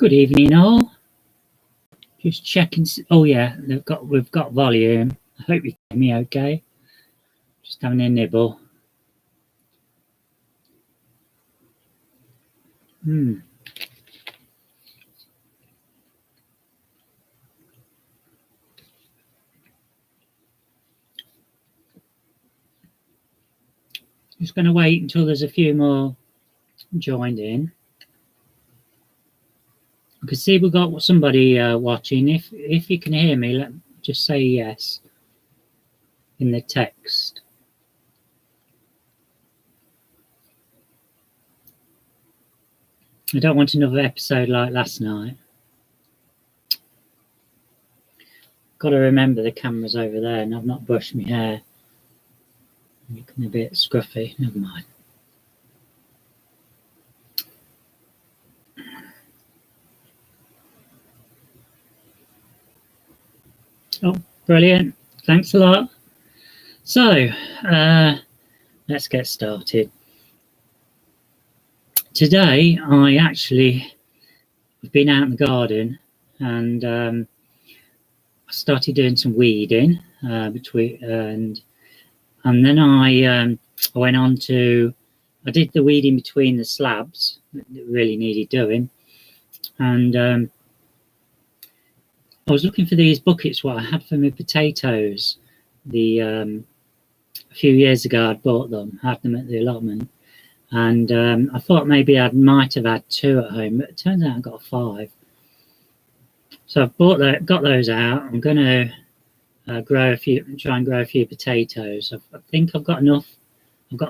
Good evening, all. Just checking. Oh yeah, we've got volume. I hope you can hear me okay. Just having a nibble. Just going to wait until there's a few more joined in. I can see we've got somebody watching. If you can hear me, just say yes in the text. I don't want another episode like last night. Got to remember the camera's over there, and I've not brushed my hair. Looking a bit scruffy. Never mind. Oh, brilliant. Thanks a lot. So, let's get started. Today, I actually have been out in the garden and I started doing some weeding and then I went on to, I did the weeding between the slabs that really needed doing, and I was looking for these buckets what I had for my potatoes. A few years ago I'd bought them, had them at the allotment, and I thought maybe I might have had 2 at home, but it turns out I got 5. So I've got those out. I'm going to try and grow a few potatoes. I think I've got enough. I think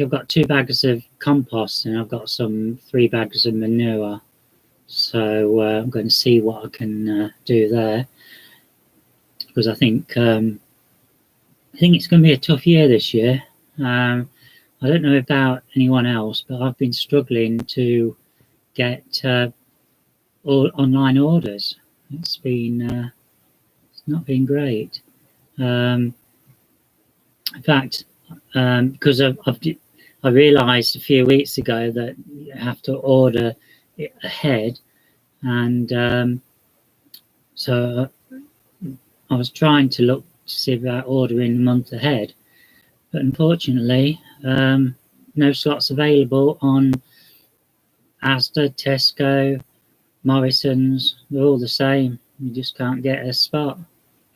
I've got 2 bags of compost and I've got 3 bags of manure. So I'm going to see what I can do there, because I think it's going to be a tough year this year. I don't know about anyone else, but I've been struggling to get all online orders. It's not been great. In fact, because I realised a few weeks ago that you have to order it ahead, and so I was trying to look to see about ordering a month ahead, but unfortunately, no slots available on Asda, Tesco, Morrison's. They're all the same. You just can't get a spot.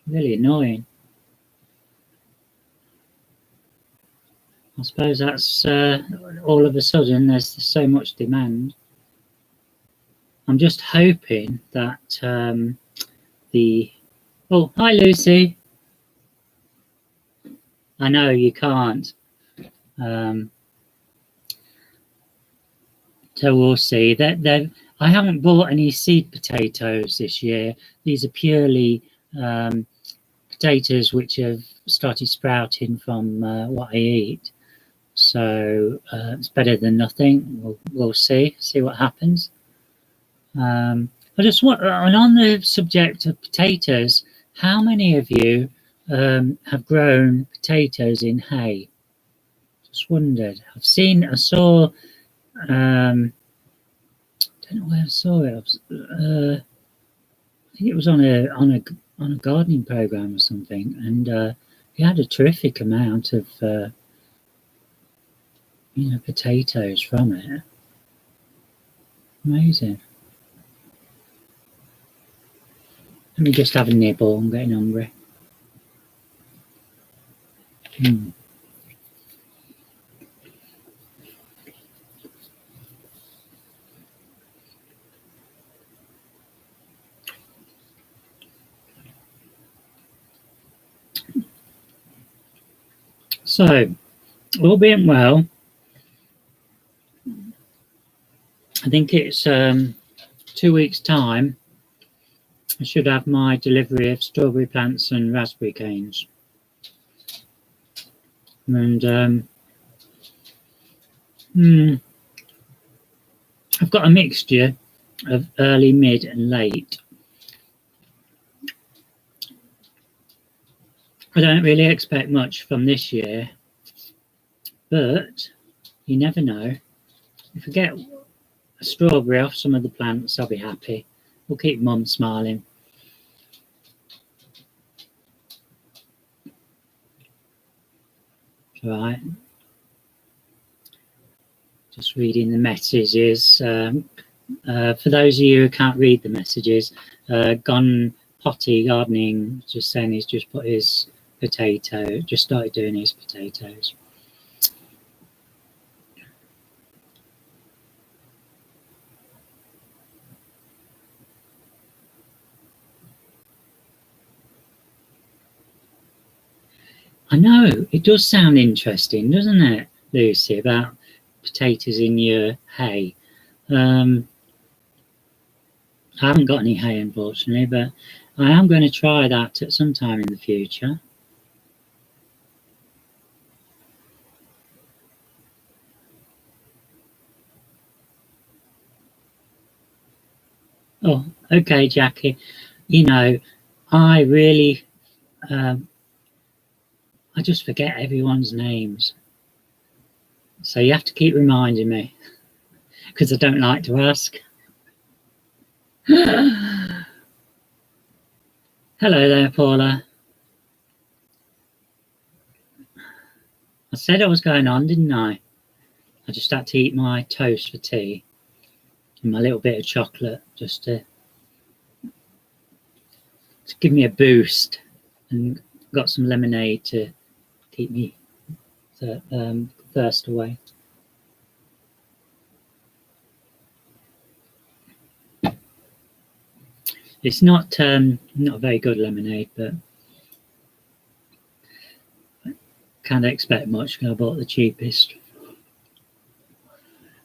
Really annoying. I suppose that's all of a sudden there's so much demand. I'm just hoping that oh, hi Lucy. I know you can't. So we'll see. That I haven't bought any seed potatoes this year. These are purely potatoes which have started sprouting from what I eat. So it's better than nothing. We'll see what happens. I just want, and on the subject of potatoes, how many of you have grown potatoes in hay? Just wondered. I saw. I don't know where I saw it. I think it was on a gardening program or something, and you had a terrific amount of potatoes from it. Amazing. Let me just have a nibble. I'm getting hungry. So, all being well, I think it's 2 weeks' time. I should have my delivery of strawberry plants and raspberry canes. And I've got a mixture of early, mid and late. I don't really expect much from this year, but you never know. You forget a strawberry off some of the plants, I'll be happy. We'll keep Mum smiling. Right. Just reading the messages. For those of you who can't read the messages, Gone Potty Gardening just saying he's just put his just started doing his potatoes. I know, it does sound interesting, doesn't it, Lucy, about potatoes in your hay? I haven't got any hay, unfortunately, but I am going to try that at some time in the future. Oh, okay, Jackie. You know, I really, I just forget everyone's names. So you have to keep reminding me because I don't like to ask. Hello there, Paula. I said I was going on, didn't I? I just had to eat my toast for tea and my little bit of chocolate just to give me a boost, and got some lemonade to keep me thirst away. It's not very good lemonade, but can't expect much because I bought the cheapest.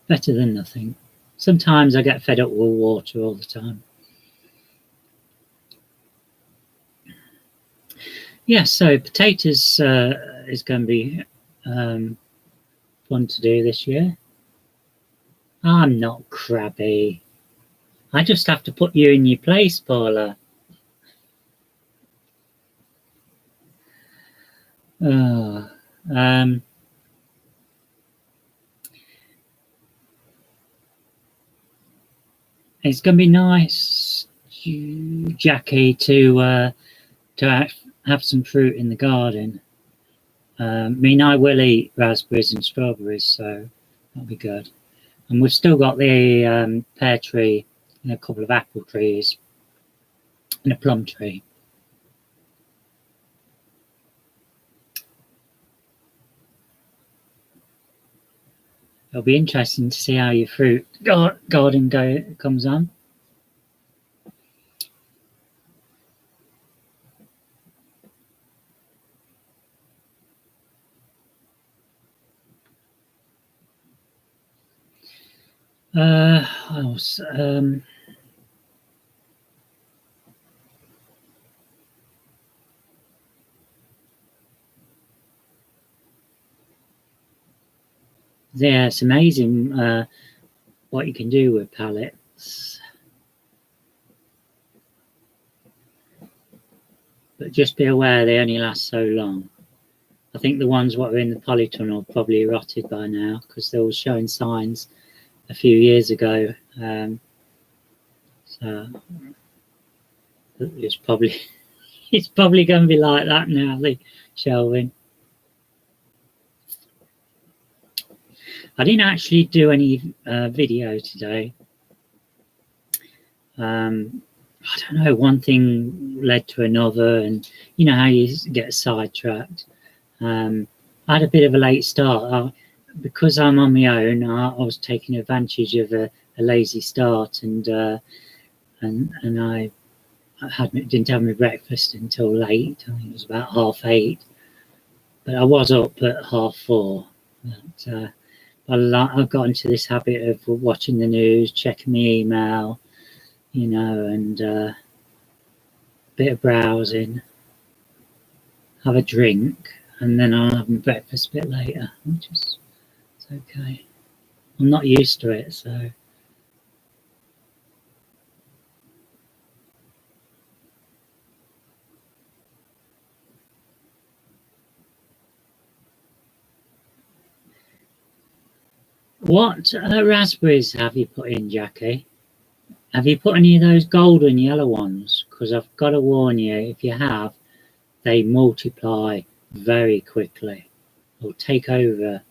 Better than nothing. Sometimes I get fed up with water all the time. Yeah, so potatoes is going to be fun to do this year. I'm not crabby. I just have to put you in your place, Paula. Oh, it's going to be nice, Jackie, to have some fruit in the garden. I mean, I will eat raspberries and strawberries, so that'll be good. And we've still got the pear tree and a couple of apple trees and a plum tree. It'll be interesting to see how your fruit garden comes on. Yeah, it's amazing what you can do with pallets. But just be aware they only last so long. I think the ones what were in the polytunnel probably rotted by now because they were showing signs a few years ago. So it's probably going to be like that now, the shelving. I didn't actually do any video today. I don't know, one thing led to another, and you know how you get sidetracked. I had a bit of a late start. Because I'm on my own, I was taking advantage of a lazy start, and I didn't have my breakfast until late. I think it was about 8:30, but I was up at 4:30. But, I've got into this habit of watching the news, checking my email, you know, and a bit of browsing, have a drink, and then I'll have my breakfast a bit later, which is okay. I'm not used to it, so. What raspberries have you put in, Jackie? Have you put any of those golden yellow ones? Because I've got to warn you, if you have, they multiply very quickly. They'll take over.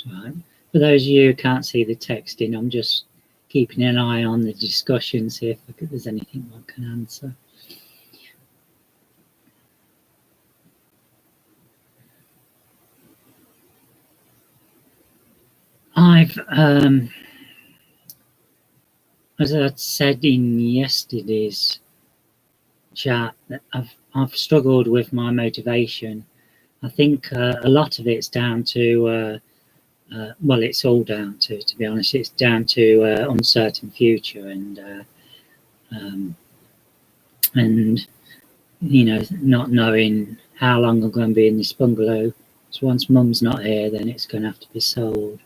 Right. For those of you who can't see the texting, I'm just keeping an eye on the discussion, see if there's anything I can answer. I've, as I said in yesterday's chat, I've struggled with my motivation. I think a lot of it's down to well, it's all down to be honest, it's down to uncertain future and you know, not knowing how long I'm going to be in this bungalow. So once Mum's not here, then it's going to have to be sold,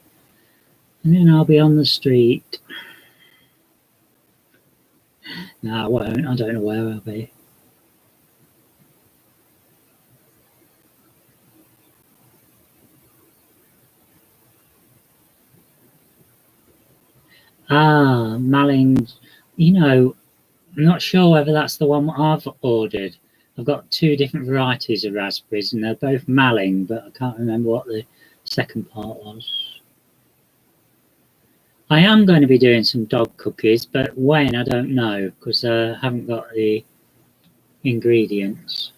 and then I'll be on the street. No, I won't. I don't know where I'll be. Malling. You know, I'm not sure whether that's the one I've ordered. I've got two different varieties of raspberries, and they're both Malling, but I can't remember what the second part was. I am going to be doing some dog cookies, but when, I don't know, because I haven't got the ingredients.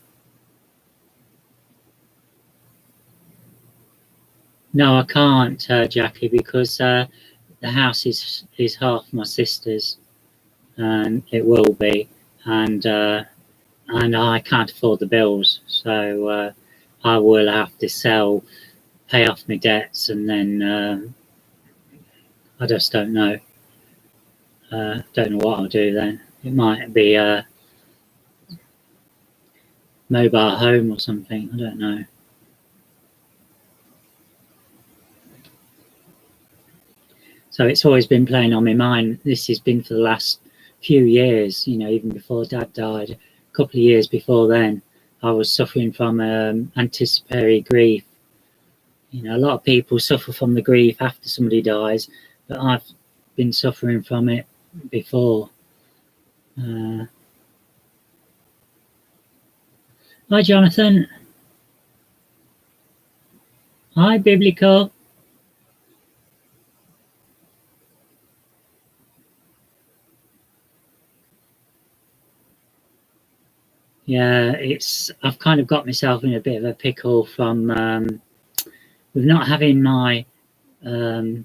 No, I can't, Jackie, because the house is half my sister's, and it will be, and I can't afford the bills, so I will have to sell, pay off my debts, and then I just don't know. Don't know what I'll do then. It might be a mobile home or something. I don't know. So it's always been playing on my mind. This has been for the last few years, you know, even before Dad died. A couple of years before then, I was suffering from anticipatory grief. You know, a lot of people suffer from the grief after somebody dies, but I've been suffering from it before. Hi, Jonathan. Hi, Biblical. Yeah, I've kind of got myself in a bit of a pickle from with not having my do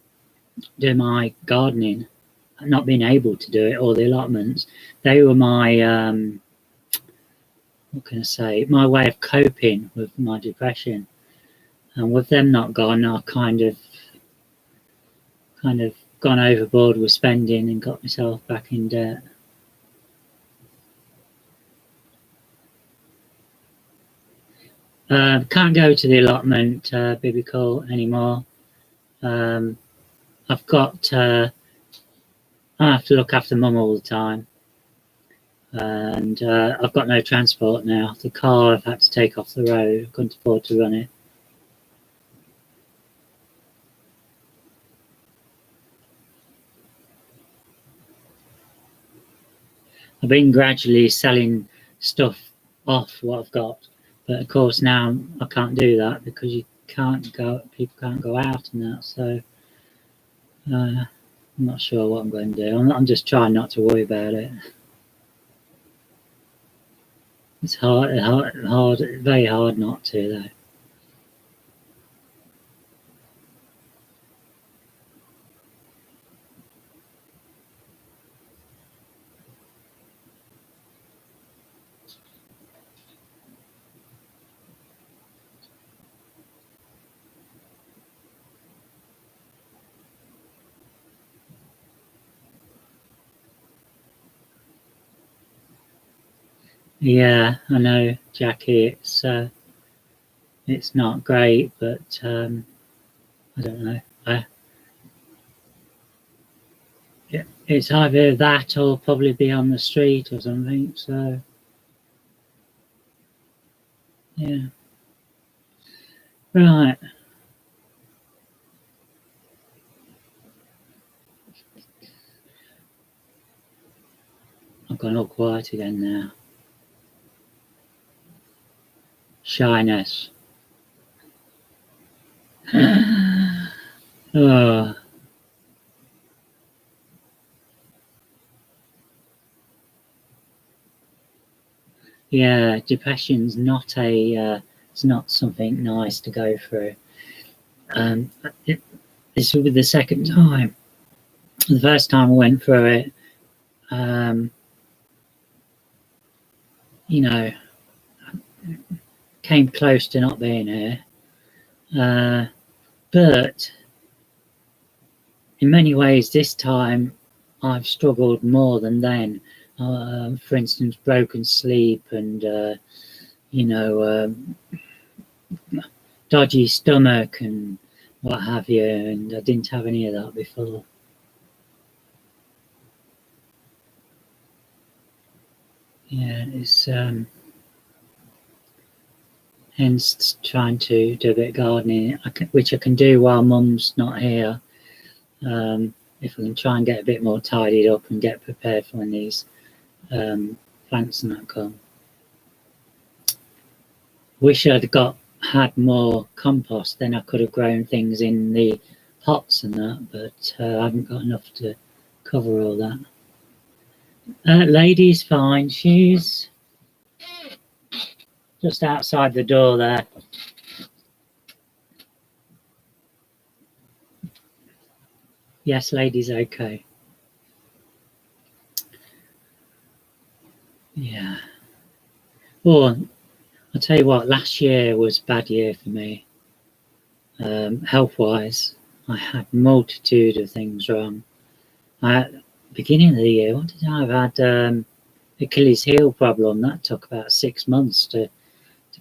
my gardening, not being able to do it, or the allotments. They were my what can I say? My way of coping with my depression, and with them not gone, I kind of gone overboard with spending and got myself back in debt. Can't go to the allotment biblical anymore. I've got I have to look after Mum all the time, and I've got no transport now. The car I've had to take off the road. I couldn't afford to run it. I've been gradually selling stuff off what I've got, but of course now I can't do that because you can't go. People can't go out and that. So I'm not sure what I'm going to do. I'm just trying not to worry about it. It's hard, very hard not to though. Yeah, I know, Jackie. It's not great, but I don't know. It's either that or probably be on the street or something. So yeah, right. I've gone all quiet again now. Shyness. Oh, yeah. Depression's not it's not something nice to go through. Um, it, this will be the second time. The first time I went through it, um, you know, came close to not being here. But in many ways, this time I've struggled more than then. For instance, broken sleep and you know, dodgy stomach and what have you, and I didn't have any of that before. Yeah, it's hence trying to do a bit of gardening, which I can do while Mum's not here. If I can try and get a bit more tidied up and get prepared for when these plants and that come. Wish I'd had more compost, then I could have grown things in the pots and that, but I haven't got enough to cover all that. Lady's fine. She's just outside the door there. Yes, lady's okay. Yeah. Well, I'll tell you what, last year was a bad year for me. Health-wise, I had a multitude of things wrong. Beginning of the year, what did I have? Had Achilles heel problem. That took about 6 months to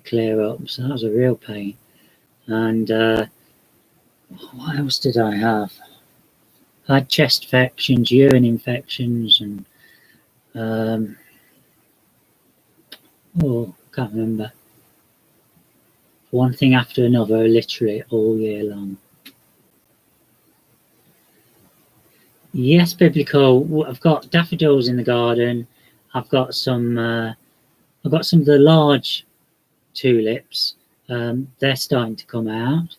clear up, so that was a real pain. And what else did I have? I had chest infections, urine infections, and can't remember. One thing after another, literally all year long. Yes, biblical. I've got daffodils in the garden. I've got some. I've got some of the large tulips. They're starting to come out.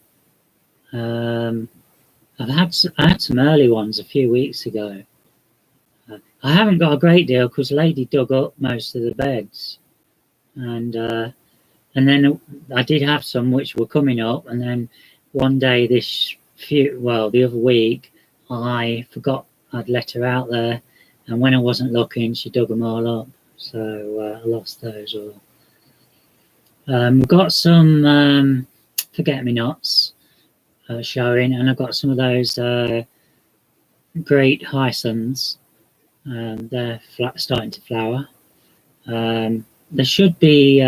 I had some early ones a few weeks ago. I haven't got a great deal because Lady dug up most of the beds, and then I did have some which were coming up, and then one day the other week, I forgot I'd let her out there, and when I wasn't looking, she dug them all up, so I lost those all. We've got some forget-me-nots showing, and I've got some of those great hyacinths. They're starting to flower. There should be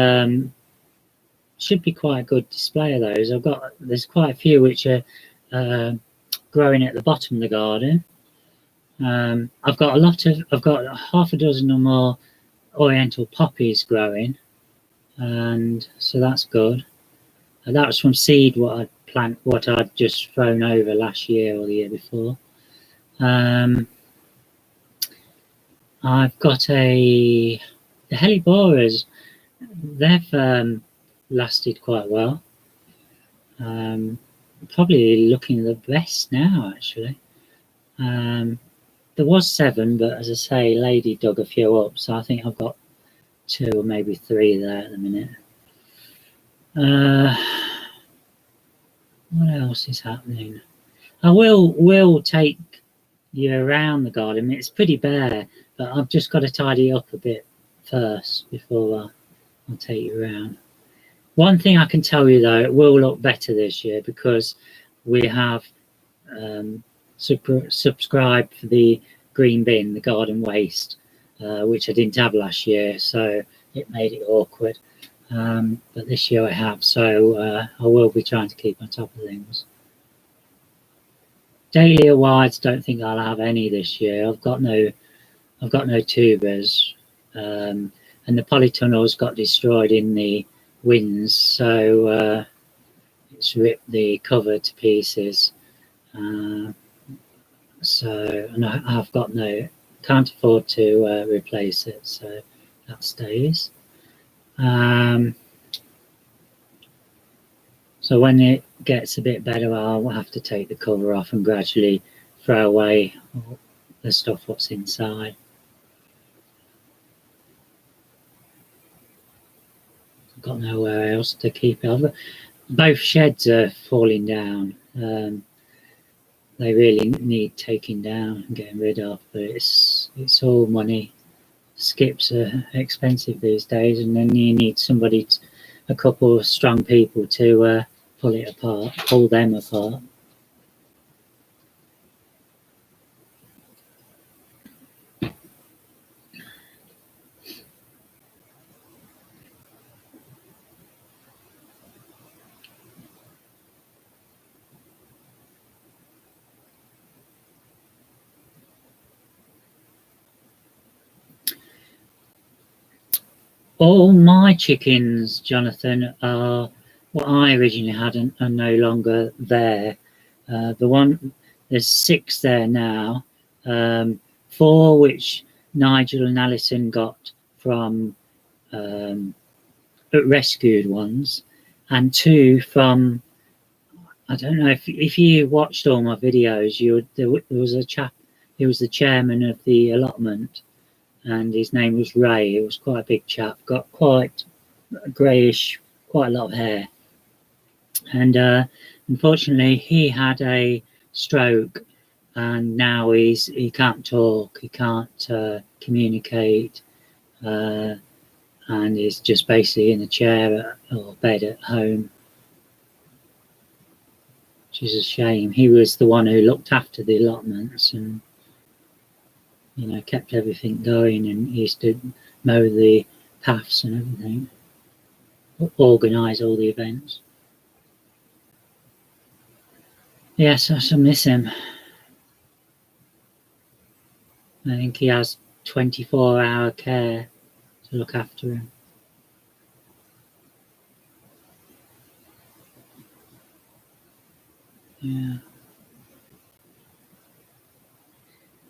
quite a good display of those. There's quite a few which are growing at the bottom of the garden. I've got half a dozen or more oriental poppies growing, and so that's good. That was from seed what I'd just thrown over last year or the year before. I've got the Helleborus. They've lasted quite well. Probably looking the best now, actually. There was 7, but as I say, Lady dug a few up, so I think I've got 2 or maybe 3 there at the minute. What else is happening? I will take you around the garden. It's pretty bare, but I've just got to tidy up a bit first before I'll take you around. One thing I can tell you though, it will look better this year because we have subscribed for the green bin, the garden waste, which I didn't have last year. So it made it awkward. But this year I have, so I will be trying to keep on top of things. Dahlia wides, don't think I'll have any this year. I've got no tubers, and the polytunnels got destroyed in the winds, so it's ripped the cover to pieces. So, and I've got can't afford to replace it, so that stays. So when it gets a bit better, I'll have to take the cover off and gradually throw away the stuff what's inside. I've got nowhere else to keep it. Both sheds are falling down. They really need taking down and getting rid of, but it's all money. Skips are expensive these days, and then you need somebody, a couple of strong people to pull them apart. All my chickens, Jonathan, are what I originally had and are no longer there. There's 6 there now, 4 which Nigel and Alison got from rescued ones, and 2 from, I don't know if you watched all my videos, there was a chap, he was the chairman of the allotment, and his name was Ray. He was quite a big chap, got quite greyish, quite a lot of hair. And unfortunately, he had a stroke, and now he can't talk, he can't communicate, and he's just basically in a chair or bed at home, which is a shame. He was the one who looked after the allotments and kept everything going, and he used to mow the paths and everything, organise all the events. Yes, I shall miss him. I think he has 24-hour care to look after him.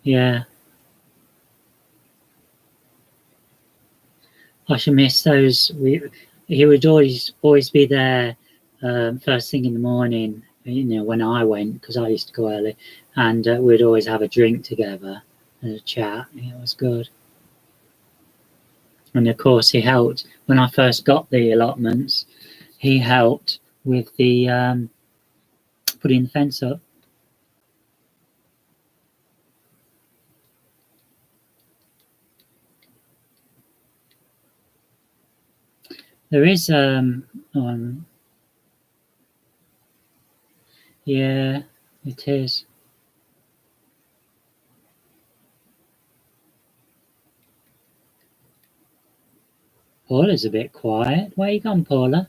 Yeah. I shall miss those. He would always be there first thing in the morning, when I went, because I used to go early, and we'd always have a drink together and a chat. It was good. And of course, he helped when I first got the allotments. He helped with the putting the fence up. There is yeah, it is. Paula's a bit quiet. Where you gone, Paula?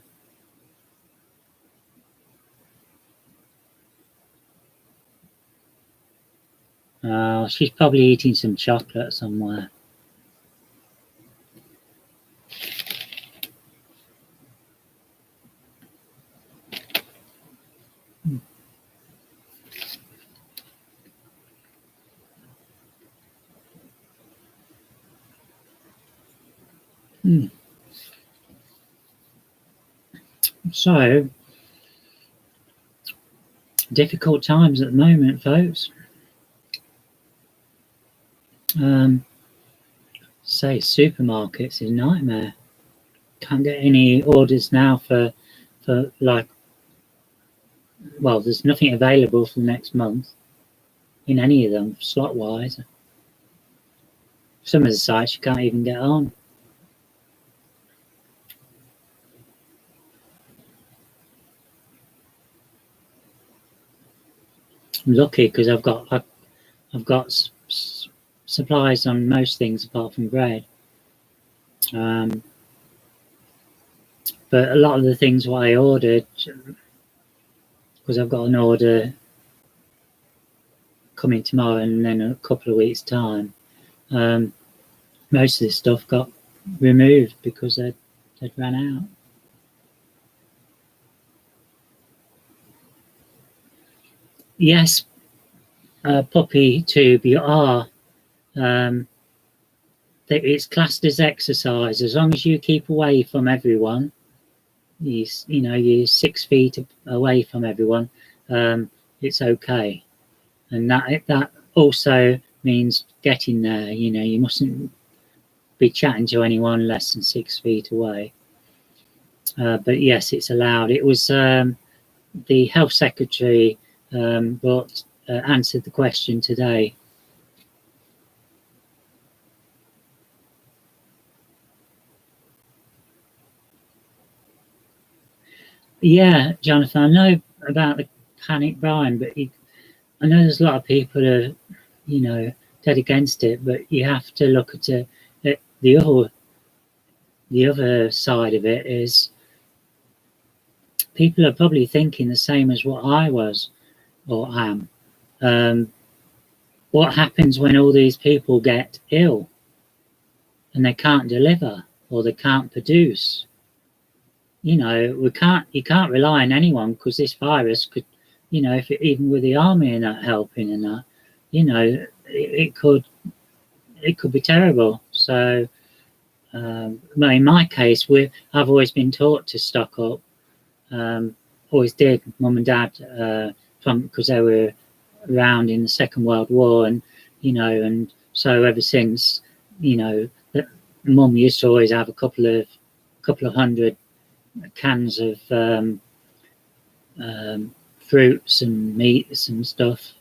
Oh, she's probably eating some chocolate somewhere. So, difficult times at the moment, folks. Say supermarkets is a nightmare. Can't get any orders now for like, well, there's nothing available for the next month in any of them slot wise. Some of the sites you can't even get on. I'm lucky because I've got supplies on most things apart from bread. But a lot of the things what I ordered, because I've got an order coming tomorrow and then a couple of weeks' time, most of this stuff got removed because they'd ran out. Yes, Puppy Tube, you are. It's classed as exercise as long as you keep away from everyone. You're 6 feet away from everyone. It's okay, and that also means getting there. You mustn't be chatting to anyone less than 6 feet away. But yes, it's allowed. It was the health secretary answered the question today. Yeah, Jonathan, I know about the panic buying, but I know there's a lot of people who are, dead against it, but you have to look at it. The other side of it is people are probably thinking the same as what I was or am. What happens when all these people get ill and they can't deliver or they can't produce? You can't rely on anyone, because this virus could, even with the army and that helping and that, it could be terrible. So, in my case, I've always been taught to stock up. Always did, mum and dad, because they were around in the Second World War, and and so ever since, mum used to always have a couple of hundred cans of fruits and meats and stuff,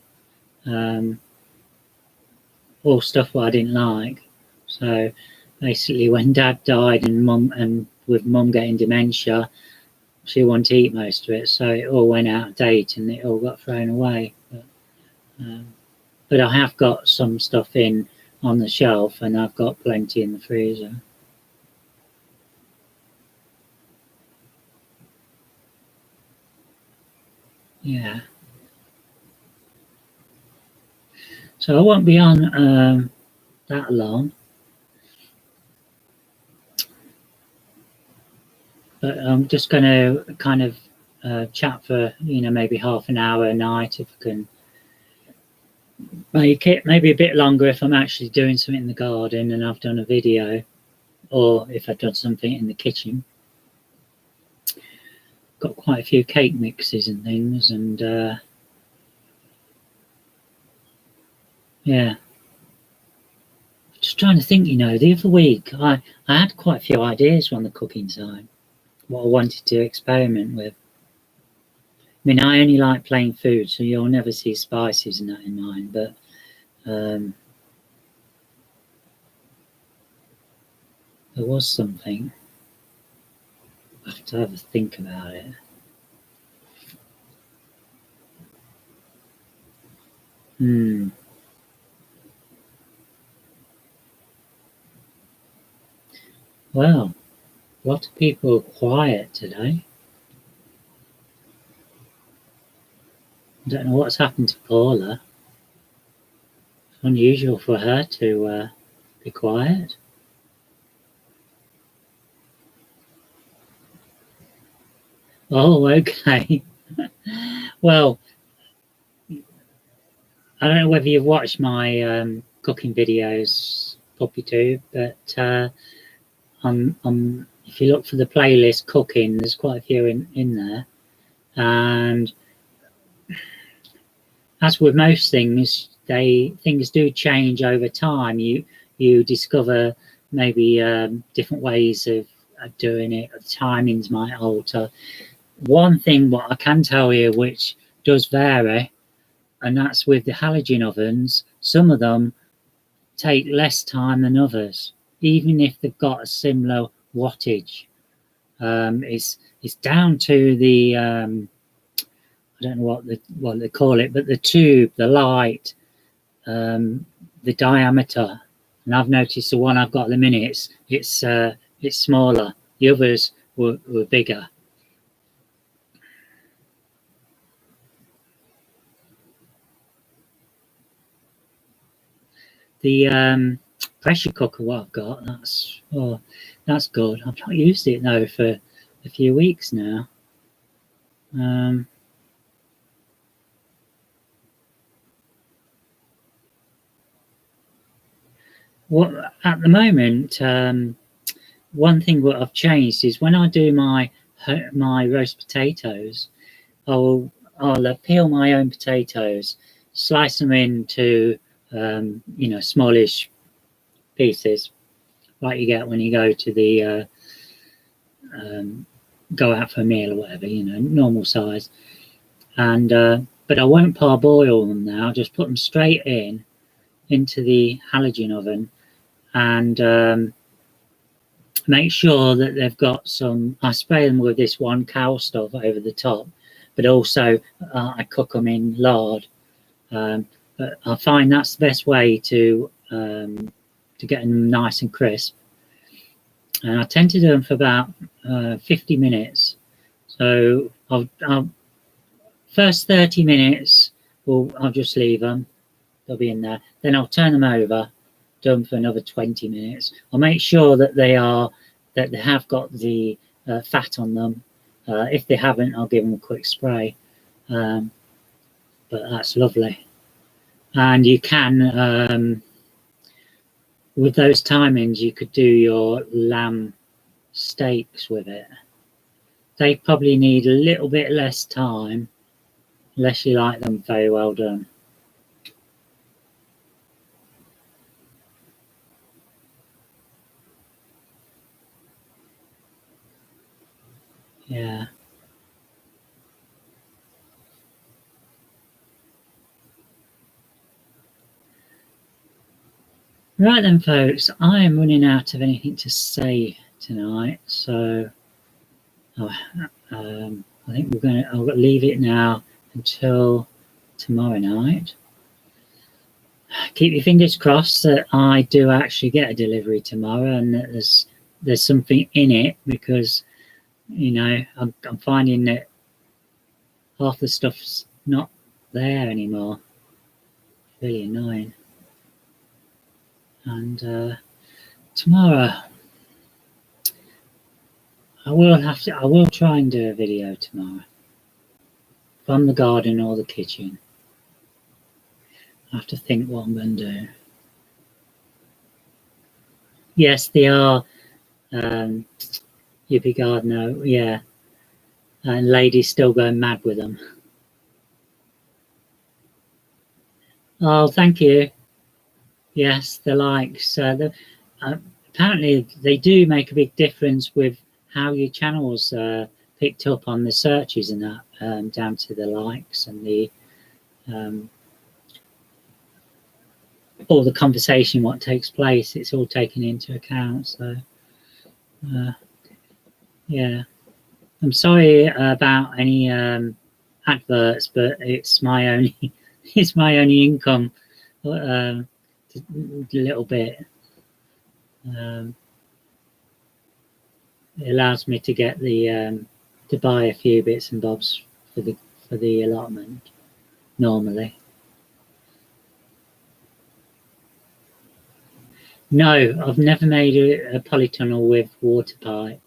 all stuff what I didn't like. So basically, when Dad died and with Mum getting dementia, she wanted to eat most of it, so it all went out of date and it all got thrown away. But I have got some stuff on the shelf, and I've got plenty in the freezer. Yeah. So I won't be on that long, but I'm just going to kind of chat for maybe half an hour a night, if I can make it. Maybe a bit longer if I'm actually doing something in the garden and I've done a video, or if I've done something in the kitchen. Got quite a few cake mixes and things, and yeah. Just trying to think, the other week I had quite a few ideas on the cooking side, what I wanted to experiment with. I mean, I only like plain food, so you'll never see spices and that in mine, but there was something. I have to have a think about it. Well, a lot of people are quiet today. I don't know what's happened to Paula. It's unusual for her to be quiet. Oh, okay. Well, I don't know whether you've watched my cooking videos, Puppy Tube, but if you look for the playlist cooking, there's quite a few in there. And as with most things, things do change over time. You discover maybe different ways of doing it. The timings might alter. One thing what I can tell you, which does vary, and that's with the halogen ovens. Some of them take less time than others, even if they've got a similar wattage. It's down to the I don't know what they call it, but the tube, the light, the diameter. And I've noticed the one I've got at the minute, it's smaller. The others were bigger. The pressure cooker what I've got, that's good. I've not used it though for a few weeks now. What at the moment, one thing what I've changed is when I do my roast potatoes, I'll peel my own potatoes, slice them into smallish pieces, like you get when you go to the go out for a meal or whatever, normal size. And but I won't parboil them now. Just put them straight into the halogen oven, and make sure that they've got some. I spray them with this one cow stuff over the top, but also I cook them in lard. But I find that's the best way to get them nice and crisp. And I tend to do them for about 50 minutes. So I'll first 30 minutes, I'll just leave them. They'll be in there. Then I'll turn them over, do them for another 20 minutes. I'll make sure that they have got the fat on them. If they haven't, I'll give them a quick spray. But that's lovely. And you can, with those timings, you could do your lamb steaks with it. They probably need a little bit less time, unless you like them very well done. Yeah. Right then, folks, I am running out of anything to say tonight, so I think I'll leave it now until tomorrow night. Keep your fingers crossed that I do actually get a delivery tomorrow, and that there's something in it, because I'm finding that half the stuff's not there anymore. Really annoying. And tomorrow I will try and do a video tomorrow from the garden or the kitchen. I have to think what I'm going to do. Yes, they are Yippee Gardener, yeah, and ladies still going mad with them. Oh, thank you. Yes, the likes. Apparently, they do make a big difference with how your channels picked up on the searches and that, down to the likes and the all the conversation, what takes place. It's all taken into account. So, yeah, I'm sorry about any adverts, but it's my only income. A little bit. It allows me to get the to buy a few bits and bobs for the allotment normally. No, I've never made a polytunnel with water pipe.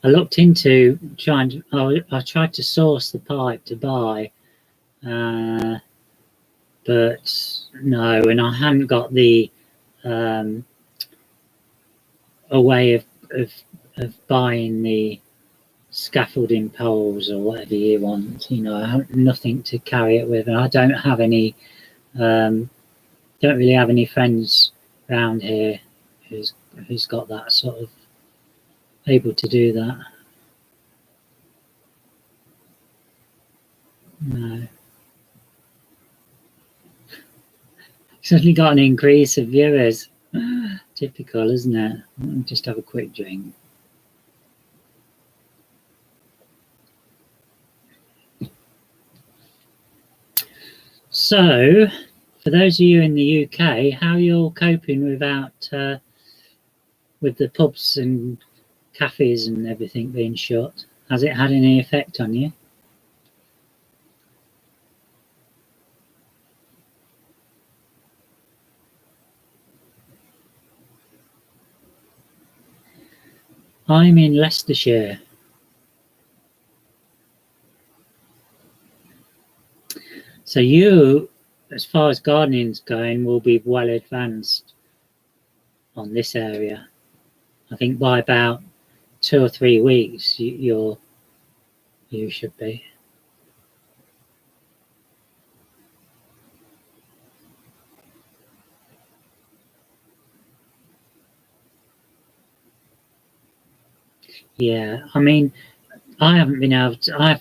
I looked into I tried to source the pipe to buy, but no, and I hadn't got the a way of buying the scaffolding poles or whatever you want. I have nothing to carry it with, and I don't have any. Don't really have any friends around here who's got that sort of able to do that. No. Suddenly got an increase of viewers. Typical, isn't it? I'll just have a quick drink. So, For those of you in the UK, how you're coping without with the pubs and cafes and everything being shut? Has it had any effect on you? I'm in Leicestershire. So you, as far as gardening's going, will be well advanced on this area. I think by about 2 or 3 weeks, you should be. Yeah, I mean, I haven't been able to. I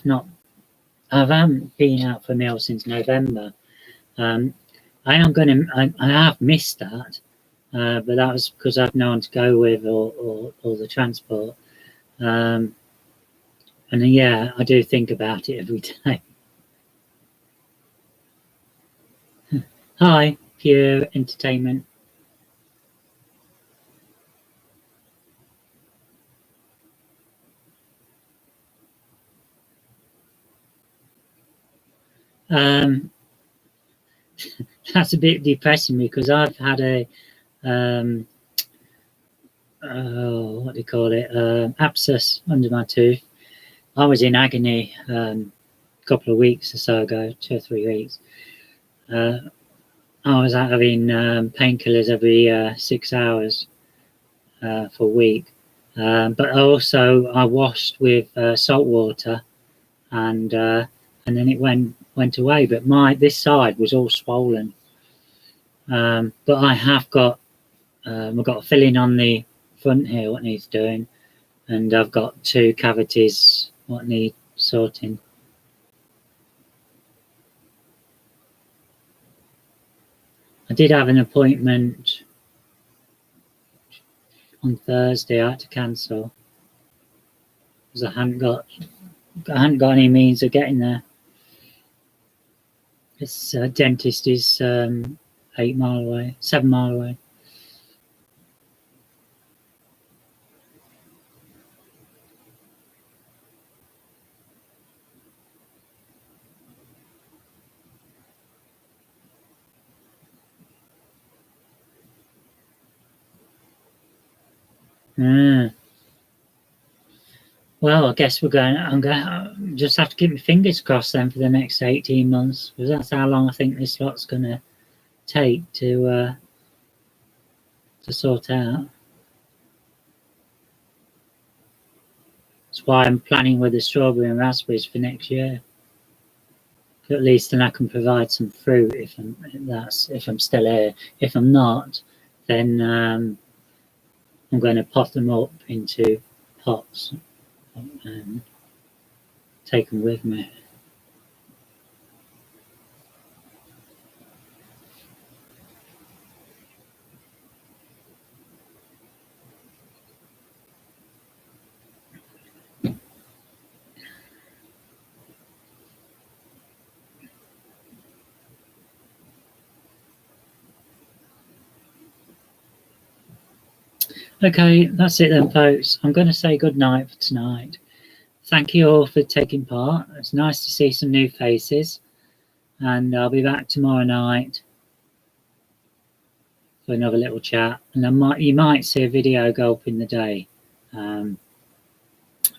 haven't been out for meals since November. I am going to. I have missed that, but that was because I've no one to go with or the transport. And yeah, I do think about it every day. Hi, Pure Entertainment. That's a bit depressing because I've had a what do you call it? Abscess under my tooth. I was in agony a couple of weeks or so ago, 2 or 3 weeks. I was having painkillers every 6 hours for a week. But also I washed with salt water, and then it went away. But this side was all swollen. But I have got I've got a filling on the front here what needs doing, and I've got 2 cavities what need sorting. I did have an appointment on Thursday. I had to cancel because I hadn't got any means of getting there. This dentist is 8 mile away, 7 mile away. Well, I guess I'm going to just have to keep my fingers crossed then for the next 18 months, because that's how long I think this lot's going to take to sort out. That's why I'm planning with the strawberry and raspberries for next year. At least then I can provide some fruit if I'm still here. If I'm not, then I'm going to pot them up into pots and take them with me. Okay, that's it then, folks. I'm going to say good night for tonight. Thank you all for taking part. It's nice to see some new faces, and I'll be back tomorrow night for another little chat. And you might see a video go up in the day.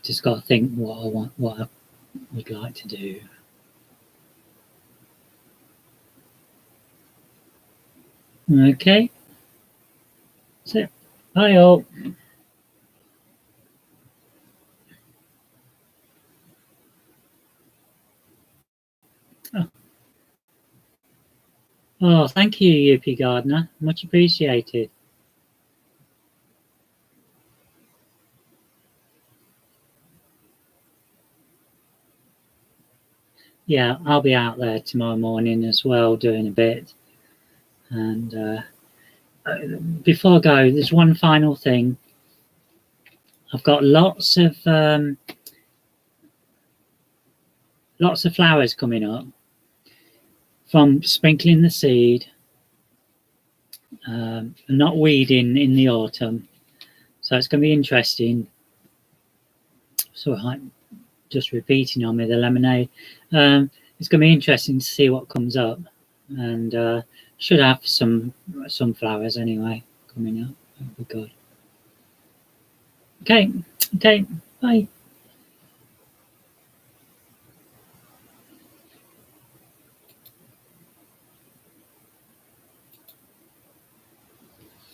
Just got to think what I would like to do. Okay, that's it. Bye all. Oh, thank you, UP Gardener. Much appreciated. Yeah, I'll be out there tomorrow morning as well, doing a bit. And before I go, there's one final thing. I've got lots of flowers coming up from sprinkling the seed, not weeding in the autumn. So it's going to be interesting. So I'm just repeating on me the lemonade. It's going to be interesting to see what comes up, and should have some flowers anyway coming up. That'll be good. Okay, bye.